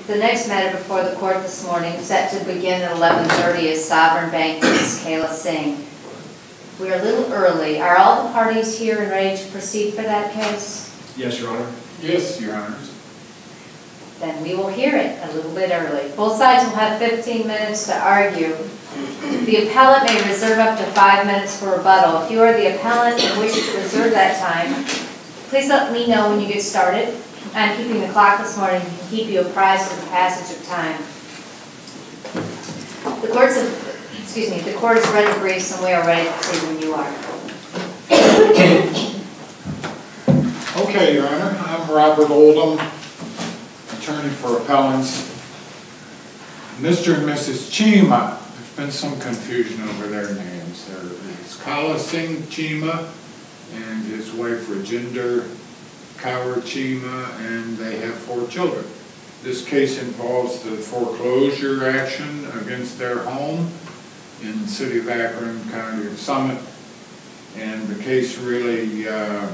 The next matter before the court this morning, set to begin at 11:30, is Sovereign Bank v. Singh. We are a little early. Are all the parties here and ready to proceed for that case? Yes, Your Honor. Yes, Your Honors. Then we will hear it a little bit early. Both sides will have 15 minutes to argue. The appellant may reserve up to 5 minutes for rebuttal. If you are the appellant and wish to reserve that time, please let me know when you get started. I'm keeping the clock this morning to keep you apprised of the passage of time. The court is ready to briefs, and we are ready to proceed when you are. Okay, Your Honor. I'm Robert Oldham, attorney for appellants. Mr. and Mrs. Chima. There's been some confusion over their names. It's Singh Chima and his wife Rajinder Kaur Chima, and they have 4 children. This case involves the foreclosure action against their home in the city of Akron, county of Summit. And the case really, the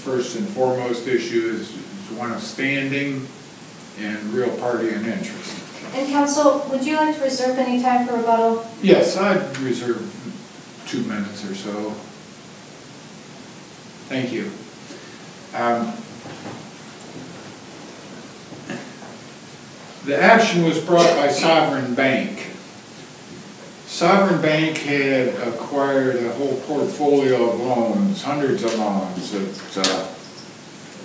first and foremost issue is one of standing and real party and interest. And counsel, would you like to reserve any time for rebuttal? Yes, I'd reserve 2 minutes or so. Thank you. The action was brought by Sovereign Bank. Sovereign Bank had acquired a whole portfolio of loans, hundreds of loans that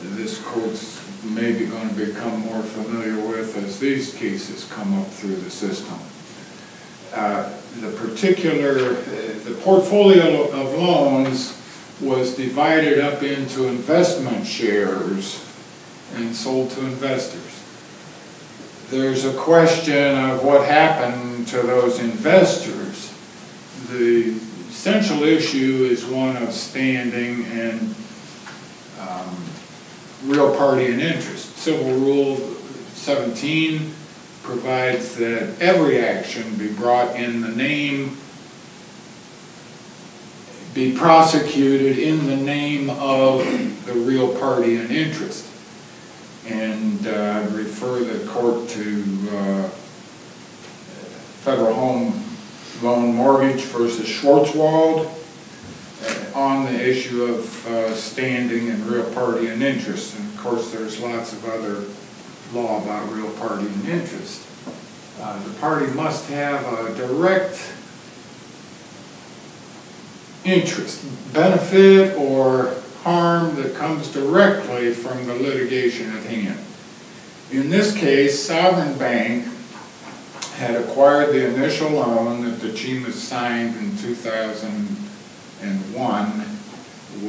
this court's maybe going to become more familiar with as these cases come up through the system. The portfolio of loans was divided up into investment shares and sold to investors. There's a question of what happened to those investors. The central issue is one of standing and real party and interest. Civil Rule 17 provides that every action be brought in the name, be prosecuted in the name of the real party and interest. And refer the court to Federal Home Loan Mortgage versus Schwartzwald on the issue of standing and real party and interest. And of course there's lots of other law about real party and interest. The party must have a direct interest, benefit or harm that comes directly from the litigation at hand. In this case, Sovereign Bank had acquired the initial loan that the Chimas signed in 2001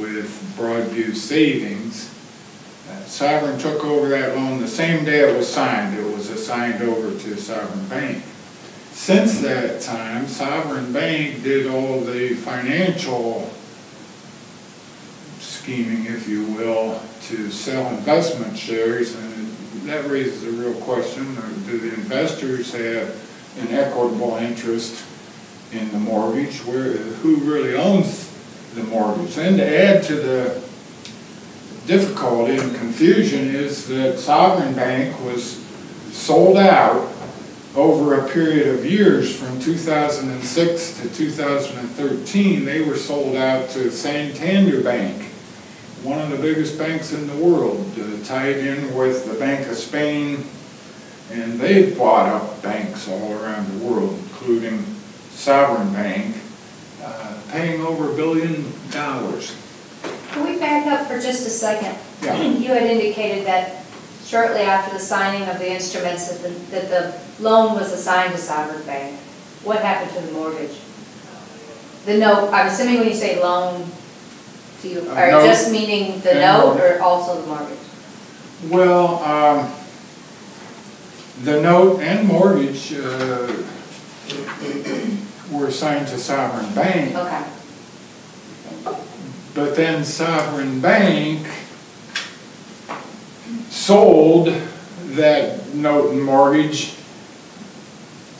with Broadview Savings. Sovereign took over that loan the same day it was signed. It was assigned over to Sovereign Bank. Since that time, Sovereign Bank did all the financial scheming, if you will, to sell investment shares, and that raises a real question. Do the investors have an equitable interest in the mortgage? Who really owns the mortgage? And to add to the difficulty and confusion is that Sovereign Bank was sold out over a period of years from 2006 to 2013. They were sold out to Santander Bank, one of the biggest banks in the world, tied in with the Bank of Spain, and they've bought up banks all around the world, including Sovereign Bank, paying over $1 billion. Can we back up for just a second? Yeah. You had indicated that shortly after the signing of the instruments that the loan was assigned to Sovereign Bank. What happened to the mortgage? The note, I'm assuming when you say loan, are you just meaning the note or also the mortgage? Well, the note and mortgage were assigned to Sovereign Bank. Okay. But then Sovereign Bank sold that note and mortgage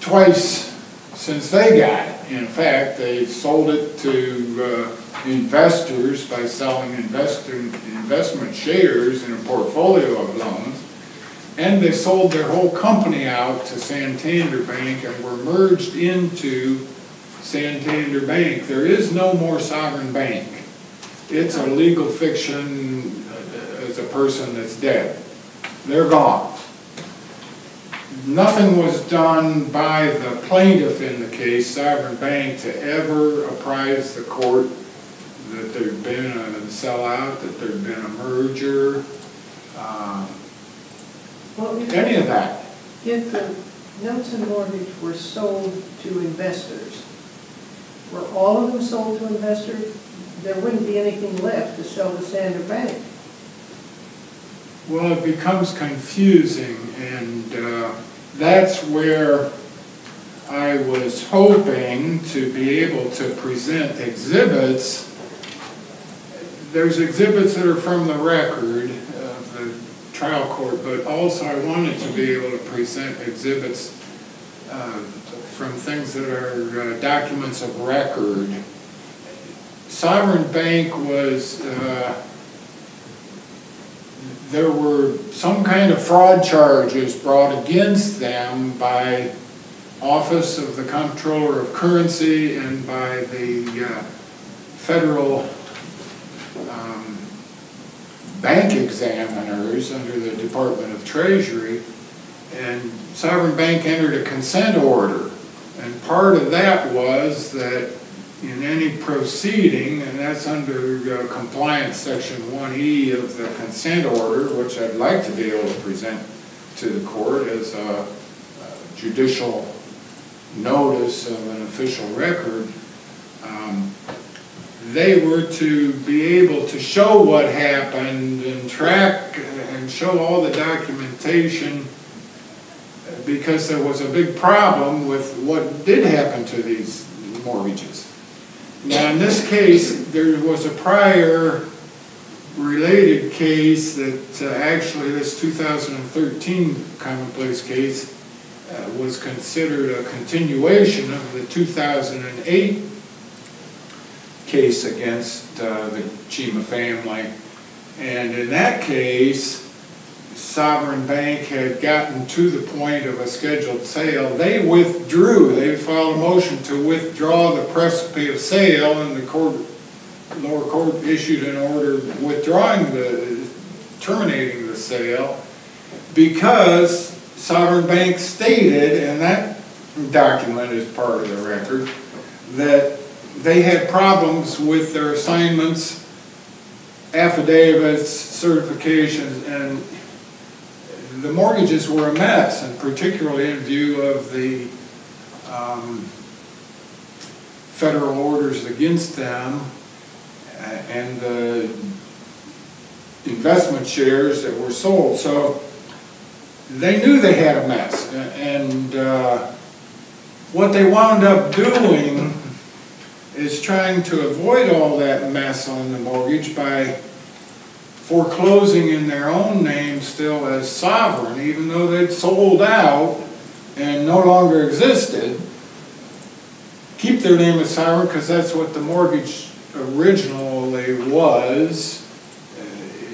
twice since they got it. In fact, they sold it to investors by selling investment shares in a portfolio of loans. and they sold their whole company out to Santander Bank and were merged into Santander Bank. There is no more Sovereign Bank. It's a legal fiction as a person that's dead. They're gone. Nothing was done by the plaintiff in the case, Sovereign Bank, to ever apprise the court that there'd been a sellout, that there'd been a merger, any of that. If the notes and mortgage were sold to investors, were all of them sold to investors? There wouldn't be anything left to sell to Santander Bank. Well, it becomes confusing, and that's where I was hoping to be able to present exhibits. There's exhibits that are from the record of the trial court, but also I wanted to be able to present exhibits from things that are documents of record. Sovereign Bank was, there were some kind of fraud charges brought against them by Office of the Comptroller of Currency and by the federal bank examiners under the Department of Treasury, and Sovereign Bank entered a consent order, and part of that was that in any proceeding, and that's under compliance section 1E of the consent order, which I'd like to be able to present to the court as a judicial notice of an official record, they were to be able to show what happened and track and show all the documentation, because there was a big problem with what did happen to these mortgages. Now, in this case, there was a prior related case that actually this 2013 commonplace case was considered a continuation of the 2008 case against the Chima family. And in that case, Sovereign Bank had gotten to the point of a scheduled sale. They withdrew. They filed a motion to withdraw the precipice of sale, and the lower court issued an order terminating the sale, because Sovereign Bank stated, and that document is part of the record, that they had problems with their assignments, affidavits, certifications, and the mortgages were a mess, and particularly in view of the federal orders against them and the investment shares that were sold. So they knew they had a mess, and what they wound up doing is trying to avoid all that mess on the mortgage by foreclosing in their own name still as Sovereign, even though they'd sold out and no longer existed. Keep their name as Sovereign because that's what the mortgage originally was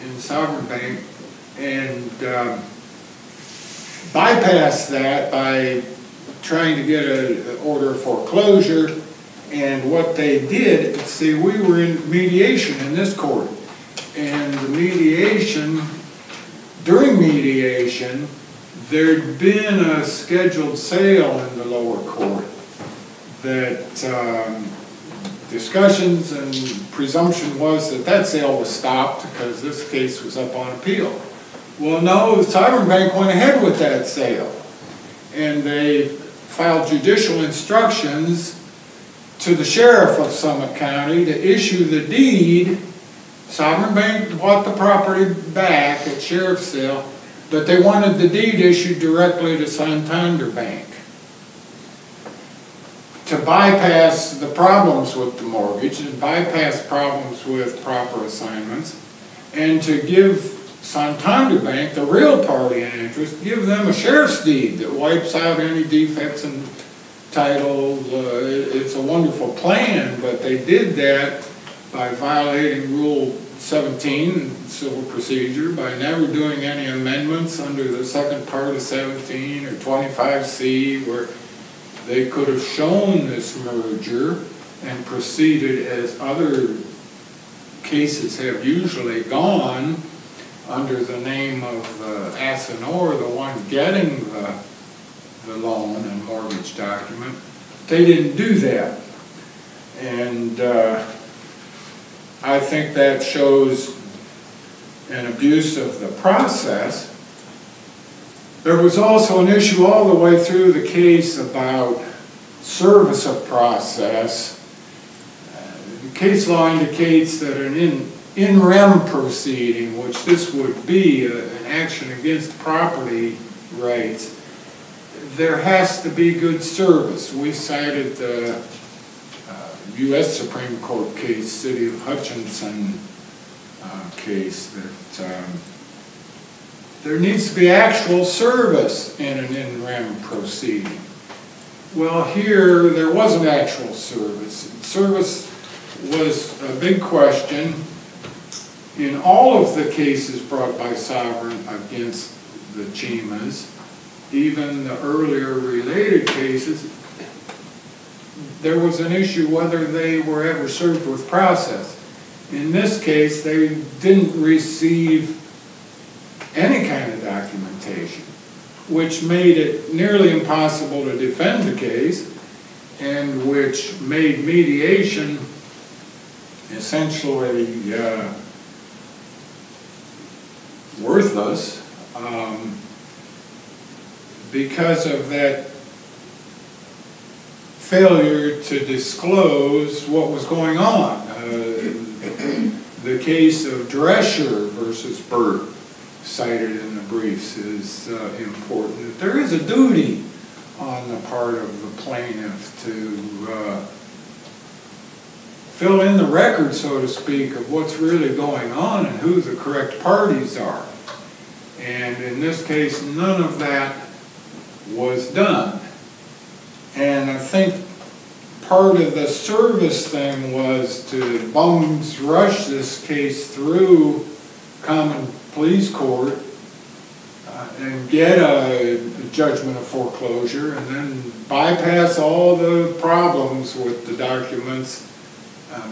in Sovereign Bank, and bypass that by trying to get an order of foreclosure. And what they did, see, we were in mediation in this court, and the mediation, during mediation, there'd been a scheduled sale in the lower court that discussions and presumption was that that sale was stopped because this case was up on appeal. Well, no, the Sovereign Bank went ahead with that sale, and they filed judicial instructions to the sheriff of Summit County to issue the deed. Sovereign Bank bought the property back at sheriff's sale, but they wanted the deed issued directly to Santander Bank to bypass the problems with the mortgage and bypass problems with proper assignments, and to give Santander Bank, the real party in interest, give them a sheriff's deed that wipes out any defects in title. It's a wonderful plan, but they did that by violating Rule 17, civil procedure, by never doing any amendments under the second part of 17 or 25C, where they could have shown this merger and proceeded as other cases have usually gone under the name of the assignor, the one getting the loan and mortgage document. They didn't do that. And I think that shows an abuse of the process. There was also an issue all the way through the case about service of process. The case law indicates that an in rem proceeding, which this would be an action against property rights, there has to be good service. We cited the U.S. Supreme Court case, City of Hutchinson case, that there needs to be actual service in an in rem proceeding. Well, here there wasn't actual service. Service was a big question in all of the cases brought by Sovereign against the Chimas, even the earlier related cases. There was an issue whether they were ever served with process. In this case, they didn't receive any kind of documentation, which made it nearly impossible to defend the case, and which made mediation essentially worthless because of that failure to disclose what was going on. The case of Drescher versus Burt, cited in the briefs, is important. There is a duty on the part of the plaintiff to fill in the record, so to speak, of what's really going on and who the correct parties are. And in this case, none of that was done. And I think part of the service thing was to bums rush this case through common pleas court and get a judgment of foreclosure, and then bypass all the problems with the documents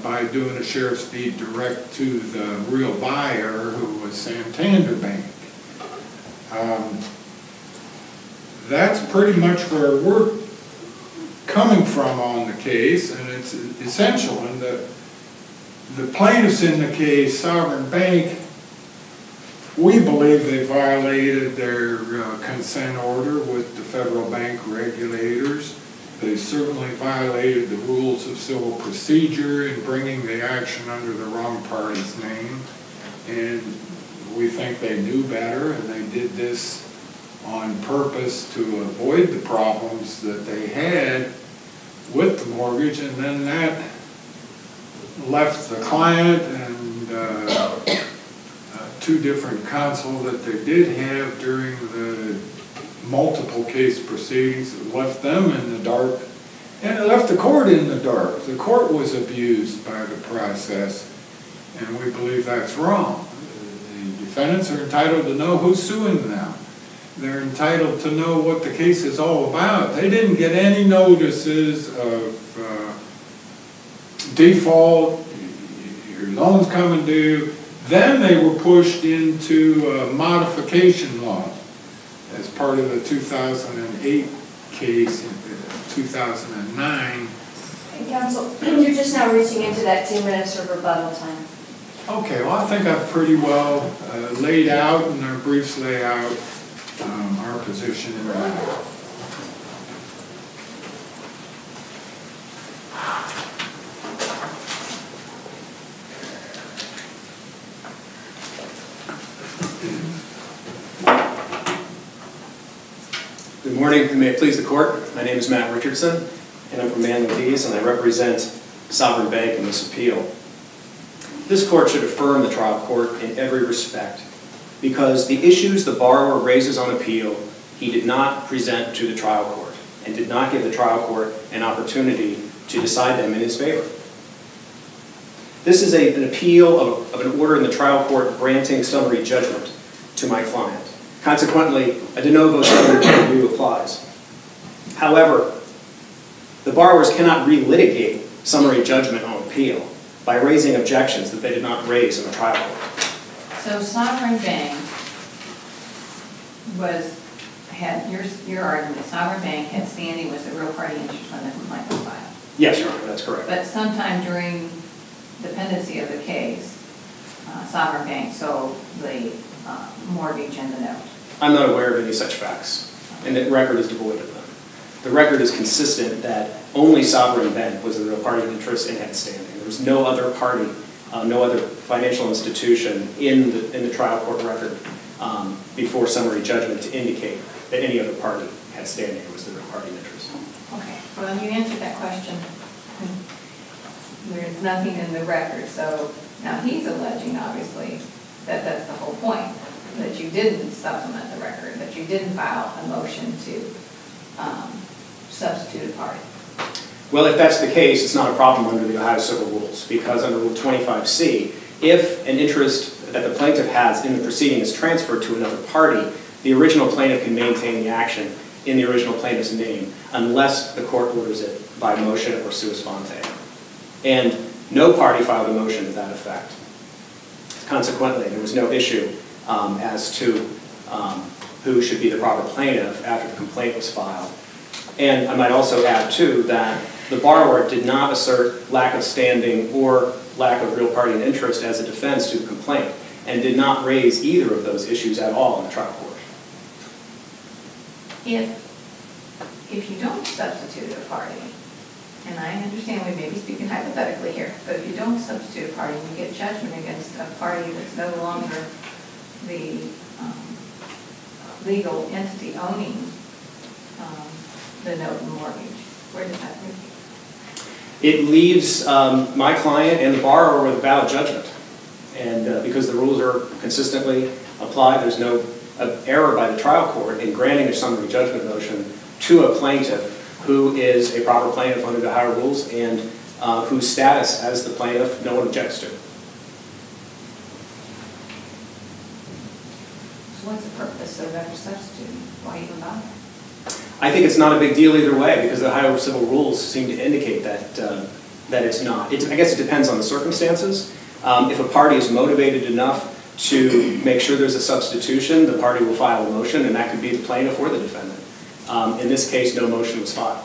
by doing a sheriff's deed direct to the real buyer, who was Santander Bank. That's pretty much where we're coming from on the case, and it's essential. And the plaintiffs in the case, Sovereign Bank, we believe they violated their consent order with the federal bank regulators. They certainly violated the rules of civil procedure in bringing the action under the wrong party's name. And we think they knew better, and they did this on purpose to avoid the problems that they had with the mortgage, and then that left the client and two different counsel that they did have during the multiple case proceedings. It left them in the dark, and it left the court in the dark. The court was abused by the process, and we believe that's wrong. The defendants are entitled to know who's suing them. They're entitled to know what the case is all about. They didn't get any notices of default, your loan's coming due. Then they were pushed into a modification loan as part of the 2008 case in 2009. And counsel, you're just now reaching into that 2 minutes of rebuttal time. Okay, well, I think I've pretty well laid out, and our briefs lay out our position in that. Good morning, and may it please the court. My name is Matt Richardson, and I'm from Manly Keys, and I represent Sovereign Bank in this appeal. This court should affirm the trial court in every respect, because the issues the borrower raises on appeal, he did not present to the trial court, and did not give the trial court an opportunity to decide them in his favor. This is an appeal of an order in the trial court granting summary judgment to my client. Consequently, a de novo standard review applies. However, the borrowers cannot relitigate summary judgment on appeal by raising objections that they did not raise in the trial court. So Sovereign Bank had your argument, Sovereign Bank had standing was the real party interest when the complaint was filed. Yes, Your Honor, that's correct. But sometime during the pendency of the case, Sovereign Bank sold the mortgage and the note. I'm not aware of any such facts, and the record is devoid of them. The record is consistent that only Sovereign Bank was the real party of interest and had standing. There was no other party, no other financial institution in the trial court record before summary judgment to indicate that any other party had standing or was the real party of interest. Okay, well, you answered that question. There's nothing in the record, so now he's alleging, obviously, that that's the whole point, that you didn't supplement the record, that you didn't file a motion to substitute a party. Well, if that's the case, it's not a problem under the Ohio Civil Rules, because under Rule 25C, if an interest that the plaintiff has in the proceeding is transferred to another party, the original plaintiff can maintain the action in the original plaintiff's name unless the court orders it by motion or sua sponte. And no party filed a motion to that effect. Consequently, there was no issue as to who should be the proper plaintiff after the complaint was filed. And I might also add, too, that the borrower did not assert lack of standing or lack of real party and interest as a defense to the complaint, and did not raise either of those issues at all in the trial court. If you don't substitute a party, and I understand we may be speaking hypothetically here, but if you don't substitute a party and you get judgment against a party that's no longer the legal entity owning the note and mortgage, where does that leave you? It leaves my client and the borrower with a valid judgment. And because the rules are consistently applied, there's no error by the trial court in granting a summary judgment motion to a plaintiff who is a proper plaintiff under the Ohio rules and whose status as the plaintiff no one objects to. So what's the purpose of ever substituting? Why even bother? I think it's not a big deal either way because the Ohio civil rules seem to indicate that that it's not. I guess it depends on the circumstances. If a party is motivated enough to make sure there's a substitution, the party will file a motion, and that could be the plaintiff or the defendant. In this case, no motion was filed.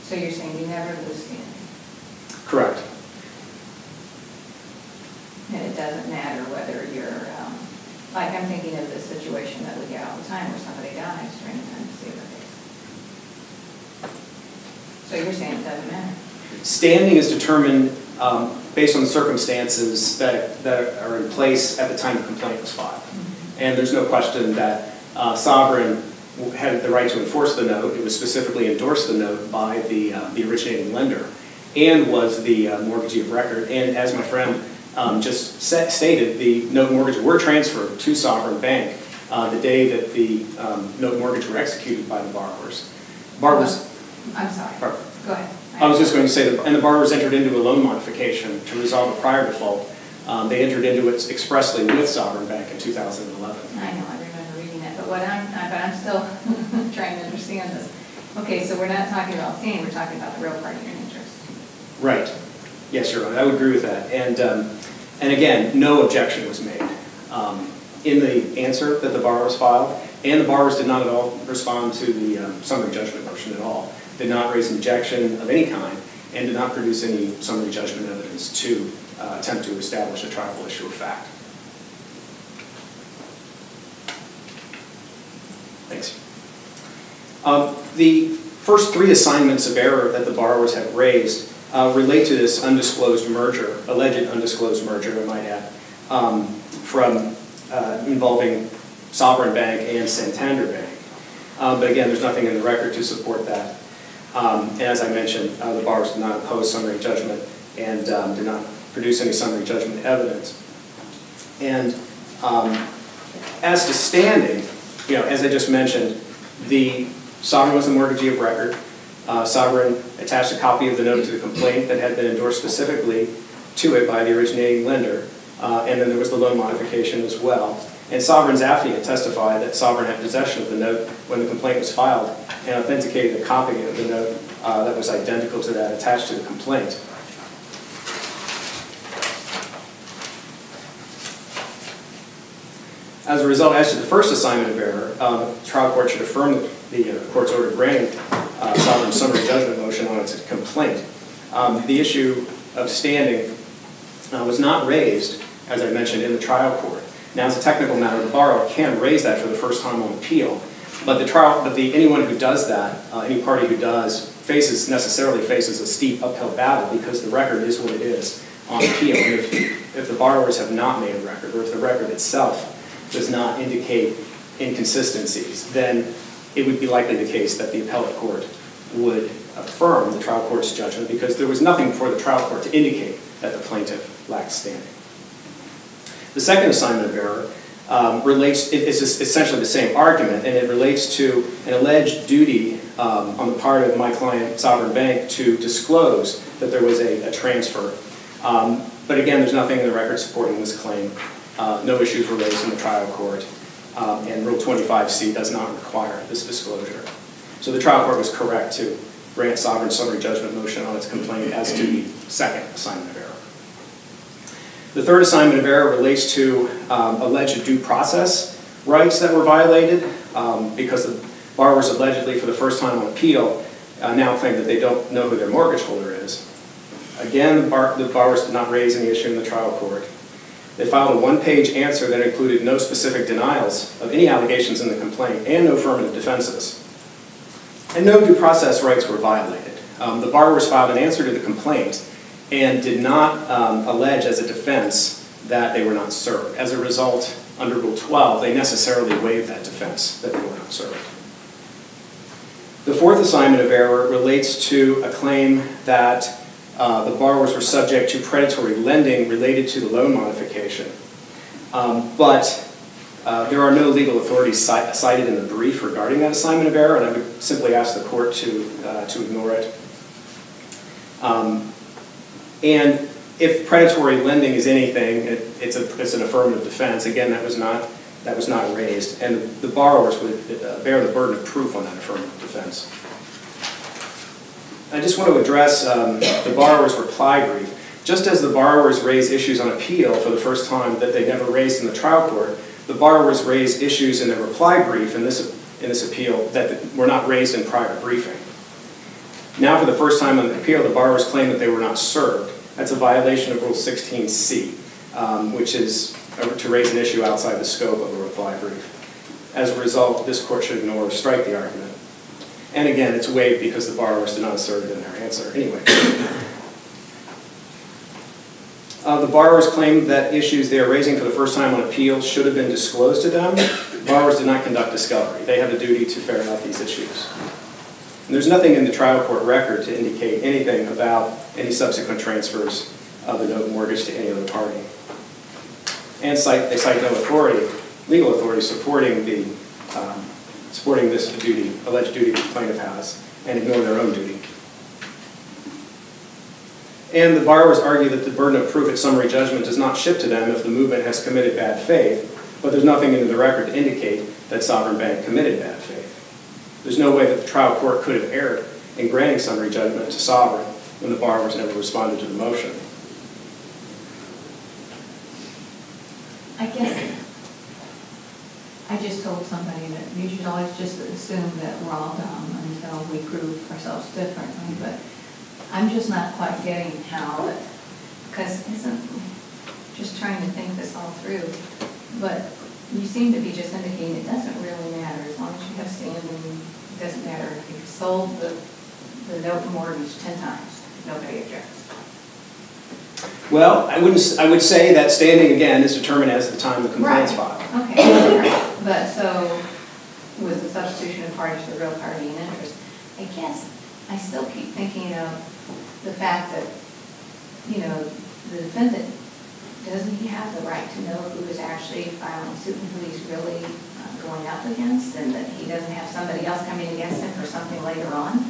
So you're saying you never lose standing? Correct. And it doesn't matter whether you're, like I'm thinking of this situation that we get all the time where somebody dies during the pendency of a case. So you're saying it doesn't matter? Standing is determined based on the circumstances that are in place at the time the complaint was filed. Mm-hmm. And there's no question that Sovereign had the right to enforce the note. It was specifically endorsed the note by the originating lender and was the mortgagee of record. And as my friend just stated, the note and mortgage were transferred to Sovereign Bank the day that the note and mortgage were executed by the borrowers. I'm sorry. Pardon. Go ahead. I was just going to say that, and the borrowers entered into a loan modification to resolve a prior default. They entered into it expressly with Sovereign Bank in 2011. I know, I remember reading that, but I'm still trying to understand this. Okay, so we're not talking about standing, we're talking about the real party and interest. Right. Yes, Your Honor, I would agree with that. And again, no objection was made in the answer that the borrowers filed, and the borrowers did not at all respond to the summary judgment motion at all. Did not raise an objection of any kind, and did not produce any summary judgment evidence to attempt to establish a triable issue of fact. Thanks. The first three assignments of error that the borrowers have raised relate to this undisclosed merger, alleged undisclosed merger, I might add, from involving Sovereign Bank and Santander Bank. But again, there's nothing in the record to support that. And as I mentioned, the borrowers did not oppose summary judgment and did not produce any summary judgment evidence. And as to standing, as I just mentioned, the Sovereign was the mortgagee of record. Sovereign attached a copy of the note to the complaint that had been endorsed specifically to it by the originating lender, and then there was the loan modification as well. And Sovereign's affiant testified that Sovereign had possession of the note when the complaint was filed and authenticated a copy of the note that was identical to that attached to the complaint. As a result, as to the first assignment of error, the trial court should affirm the court's order granting Sovereign's summary judgment motion on its complaint. The issue of standing was not raised, as I mentioned, in the trial court. Now, as a technical matter, the borrower can raise that for the first time on appeal, but anyone who does that, any party who does, necessarily faces a steep uphill battle because the record is what it is on appeal. And if the borrowers have not made a record, or if the record itself does not indicate inconsistencies, then it would be likely the case that the appellate court would affirm the trial court's judgment because there was nothing for the trial court to indicate that the plaintiff lacked standing. The second assignment of error is essentially the same argument, and it relates to an alleged duty on the part of my client, Sovereign Bank, to disclose that there was a transfer. But again, there's nothing in the record supporting this claim. No issues were raised in the trial court, and Rule 25C does not require this disclosure. So the trial court was correct to grant Sovereign's summary judgment motion on its complaint as to the second assignment of error. The third assignment of error relates to alleged due process rights that were violated because the borrowers allegedly, for the first time on appeal, now claim that they don't know who their mortgage holder is. Again, the borrowers did not raise any issue in the trial court. They filed a one-page answer that included no specific denials of any allegations in the complaint and no affirmative defenses. And no due process rights were violated. The borrowers filed an answer to the complaint and did not allege as a defense that they were not served. As a result, under Rule 12, they necessarily waived that defense that they were not served. The fourth assignment of error relates to a claim that the borrowers were subject to predatory lending related to the loan modification. But there are no legal authorities cited in the brief regarding that assignment of error, and I would simply ask the court to ignore it. And if predatory lending is anything, it's an affirmative defense. Again, that was not raised, and the borrowers would bear the burden of proof on that affirmative defense. I just want to address the borrower's reply brief. Just as the borrowers raise issues on appeal for the first time that they never raised in the trial court, the borrowers raised issues in their reply brief in this appeal that were not raised in prior briefing. Now, for the first time on the appeal, the borrowers claim that they were not served. That's a violation of Rule 16C, which is to raise an issue outside the scope of a reply brief. As a result, this court should ignore or strike the argument. And again, it's waived because the borrowers did not assert it in their answer. Anyway. The borrowers claim that issues they are raising for the first time on appeal should have been disclosed to them. The borrowers did not conduct discovery. They have a duty to ferret out these issues. And there's nothing in the trial court record to indicate anything about any subsequent transfers of the note mortgage to any other party. And they cite no authority, legal authority, supporting this alleged duty the plaintiff has, and ignore their own duty. And the borrowers argue that the burden of proof at summary judgment does not shift to them if the movement has committed bad faith, but there's nothing in the record to indicate that Sovereign Bank committed bad faith. There's no way that the trial court could have erred in granting summary judgment to Sovereign when the borrowers never responded to the motion. I guess I just told somebody that you should always just assume that we're all dumb until we prove ourselves differently, but I'm just not quite getting how it, because just trying to think this all through, but you seem to be just indicating it doesn't really matter as long as you have standing. It doesn't matter if you sold the note mortgage 10 times. Nobody objects. Well, I would say that standing again is determined as the time the complaint's filed. Okay, right. But so with the substitution of parties to the real party in interest, I guess I still keep thinking of the fact that, you know, the defendant, doesn't he have the right to know who is actually filing suit and who he's really going up against, and that he doesn't have somebody else coming against him for something later on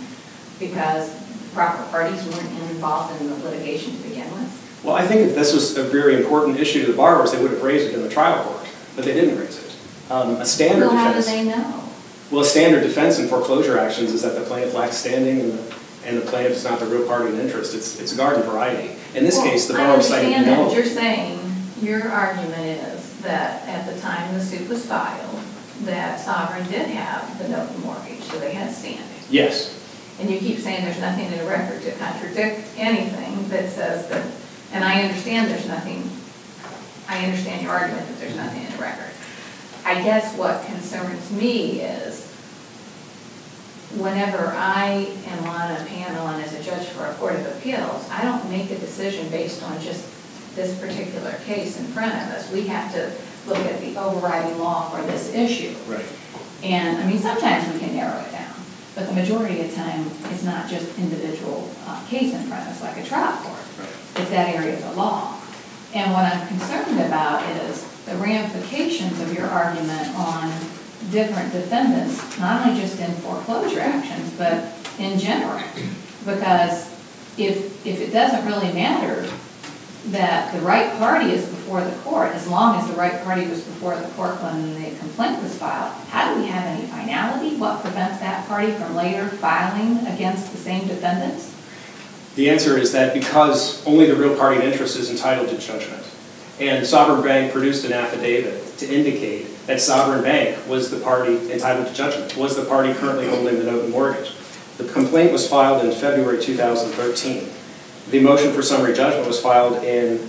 because the proper parties weren't involved in the litigation to begin with? Well, I think if this was a very important issue to the borrowers, they would have raised it in the trial court, but they didn't raise it. A standard Well, how do defense. they know? Well, a standard defense in foreclosure actions is that the plaintiff lacks standing and the plaintiff is not the real party in interest. It's a garden variety. In this case, the borrower cited I understand that, no. but you're saying, your argument is that at the time the suit was filed, that Sovereign did have the note and mortgage, so they had standing. Yes. And you keep saying there's nothing in the record to contradict anything that says that, and I understand there's nothing, I understand your argument that there's nothing in the record. I guess what concerns me is whenever I am on a panel and as a judge for a court of appeals, I don't make a decision based on just this particular case in front of us. We have to look at the overriding law for this issue. Right. And, I mean, sometimes we can narrow it down, but the majority of the time, it's not just individual case in front of us, like a trial court. Right. It's that area of the law. And what I'm concerned about is the ramifications of your argument on different defendants, not only just in foreclosure actions, but in general. Because if it doesn't really matter that the right party is before the court, as long as the right party was before the court when the complaint was filed, how do we have any finality? What prevents that party from later filing against the same defendants? The answer is that because only the real party in interest is entitled to judgment. And Sovereign Bank produced an affidavit to indicate that Sovereign Bank was the party entitled to judgment, was the party currently holding the note and mortgage. The complaint was filed in February 2013. The motion for summary judgment was filed in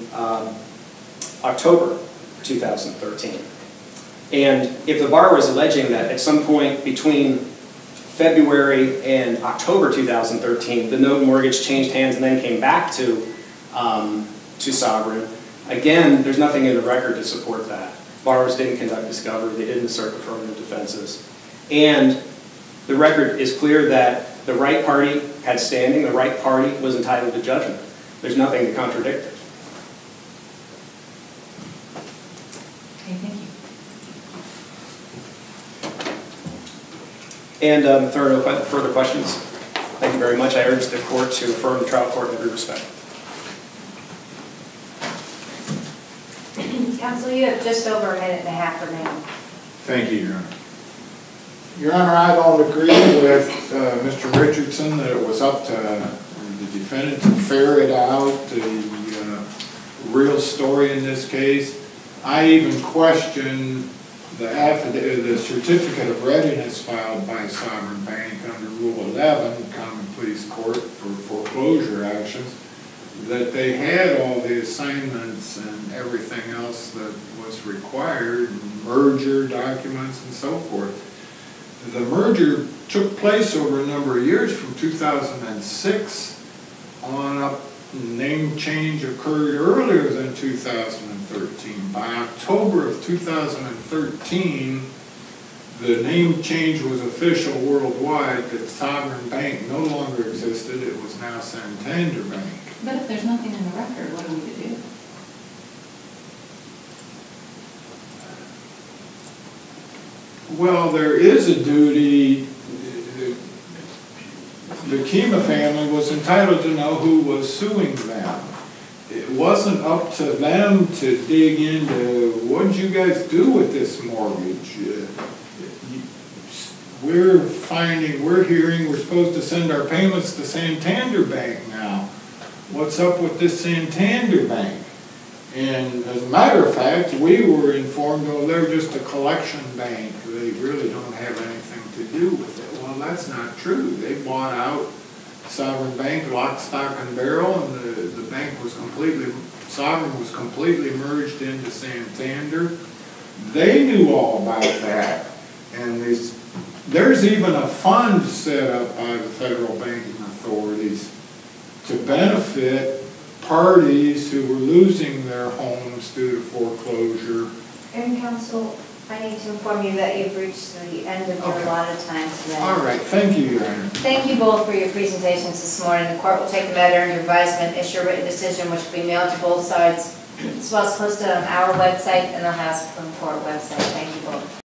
October 2013. And if the borrower is alleging that at some point between February and October 2013, the note and mortgage changed hands and then came back to Sovereign, again, there's nothing in the record to support that. Borrowers didn't conduct discovery, they didn't assert affirmative defenses. And the record is clear that the right party had standing, the right party was entitled to judgment. There's nothing to contradict it. Okay, thank you. And if there are no further questions, thank you very much. I urge the court to affirm the trial court in every respect. Counsel, you have just over a minute and a half remaining. Thank you, Your Honor. Your Honor, I don't agree with Mr. Richardson that it was up to the defendant to ferret out the real story in this case. I even question the certificate of readiness filed by Sovereign Bank under Rule 11, Common Pleas Court for foreclosure actions, that they had all the assignments and everything else that was required, merger documents and so forth. The merger took place over a number of years from 2006 on up. Name change occurred earlier than 2013. By October of 2013, the name change was official worldwide that Sovereign Bank no longer existed. It was now Santander Bank. But if there's nothing in the record, what are we to do? Well, there is a duty. The Kima family was entitled to know who was suing them. It wasn't up to them to dig into, what did you guys do with this mortgage? We're hearing we're supposed to send our payments to Santander Bank now. What's up with this Santander Bank? And as a matter of fact, we were informed, oh, they're just a collection bank. They really don't have anything to do with it. Well, that's not true. They bought out Sovereign Bank, lock, stock, and barrel, and the bank was Sovereign was completely merged into Santander. They knew all about that. And there's even a fund set up by the federal banking authorities to benefit parties who were losing their homes due to foreclosure. And counsel, I need to inform you that you've reached the end of your allotted time today. All right, thank you, Your Honor. Thank you both for your presentations this morning. The court will take the matter under advisement, issue a written decision which will be mailed to both sides, as well as posted on our website and the House Supreme Court website. Thank you both.